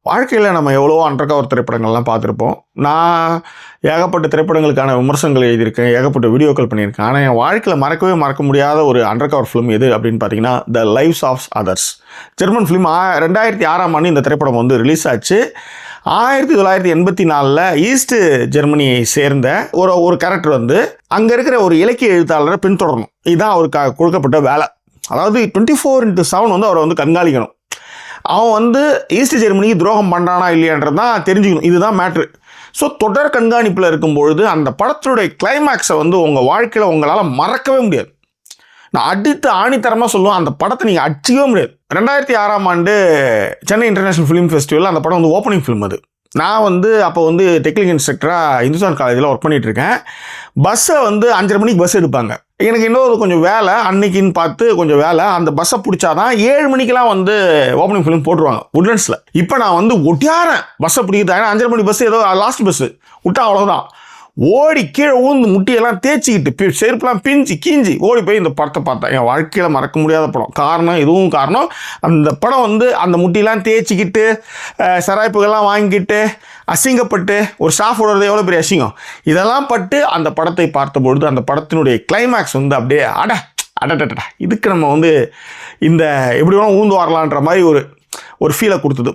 வாழ்க்கையில் நம்ம எவ்வளோ அண்டர் கவர் திரைப்படங்கள்லாம் பார்த்துருப்போம். நான் ஏகப்பட்ட திரைப்படங்களுக்கான விமர்சனங்கள் எழுதியிருக்கேன், ஏகப்பட்ட வீடியோக்கள் பண்ணியிருக்கேன். ஆனால் என் வாழ்க்கையில் மறக்க முடியாத ஒரு அண்டர் கவர் ஃபிலிம் எது அப்படின்னு பார்த்தீங்கன்னா, the lives of others. German film. 2006ஆம் ஆண்டு இந்த திரைப்படம் வந்து ரிலீஸ் ஆச்சு. 1984 ஈஸ்ட் ஜெர்மனியை சேர்ந்த ஒரு கேரக்டர் வந்து அங்கே இருக்கிற ஒரு இலக்கிய எழுத்தாளரை பின்தொடரணும். இதுதான் அவருக்கு கொடுக்கப்பட்ட வேலை. அதாவது 24/7 வந்து அவரை வந்து கண்காணிக்கணும். அவன் வந்து ஈஸ்ட் ஜெர்மனிக்கு துரோகம் பண்ணுறானா இல்லையான்றது தான் தெரிஞ்சுக்கணும். இதுதான் மேட்ரு. ஸோ தொடர் கண்காணிப்பில் இருக்கும்பொழுது அந்த படத்தினுடைய கிளைமேக்ஸை வந்து உங்கள் வாழ்க்கையில் உங்களால் மறக்கவே முடியாது. நான் அடித்து ஆணித்தரமாக சொல்லுவேன், அந்த படத்தை நீங்கள் அடிச்சிக்கவே முடியாது. 2006ஆம் ஆண்டு சென்னை இன்டர்நேஷ்னல் ஃபிலிம் ஃபெஸ்டிவல் அந்த படம் வந்து ஓப்பனிங் ஃபிலிம். அது நான் வந்து அப்போ வந்து டெக்னிக்கல் இன்ஸ்ட்ரக்டராக இந்துஸ்தான் காலேஜில் ஒர்க் பண்ணிகிட்ருக்கேன். பஸ்ஸை வந்து 5:30 மணிக்கு பஸ் எடுப்பாங்க. எனக்கு இன்னொரு கொஞ்சம் வேலை அன்னைக்குன்னு பார்த்து கொஞ்சம் வேலை, அந்த பஸ்ஸை பிடிச்சாதான் 7 மணிக்கெலாம் வந்து ஓப்பனிங் ஃபிலிம் போட்டுருவாங்க உட்லண்ட்ஸில். இப்போ நான் வந்து ஒட்டியாரேன் பஸ்ஸை பிடிக்கிறதா. ஏன்னா 5:30 மணி பஸ் ஏதோ லாஸ்ட் பஸ்ஸு விட்டா அவ்வளோதான். ஓடி கீழே ஊந்து முட்டியெல்லாம் தேய்ச்சிக்கிட்டு செருப்புலாம் பிஞ்சு கீஞ்சி ஓடி போய் இந்த படத்தை பார்த்தேன். என் வாழ்க்கையில் மறக்க முடியாத படம். இதுவும் காரணம் அந்த படம் வந்து அந்த முட்டியெல்லாம் தேய்ச்சிக்கிட்டு சராய்ப்புகள்லாம் வாங்கிக்கிட்டு அசிங்கப்பட்டு ஒரு ஸ்டாஃப் ஓடுறது எவ்வளோ பெரிய அசிங்கம், இதெல்லாம் பட்டு அந்த படத்தை பார்த்தபொழுது அந்த படத்தினுடைய கிளைமேக்ஸ் வந்து அப்படியே அடடா இதுக்கு நம்ம வந்து இந்த எப்படி வேணால் ஊந்து வரலான்ற மாதிரி ஒரு ஃபீலை கொடுத்தது.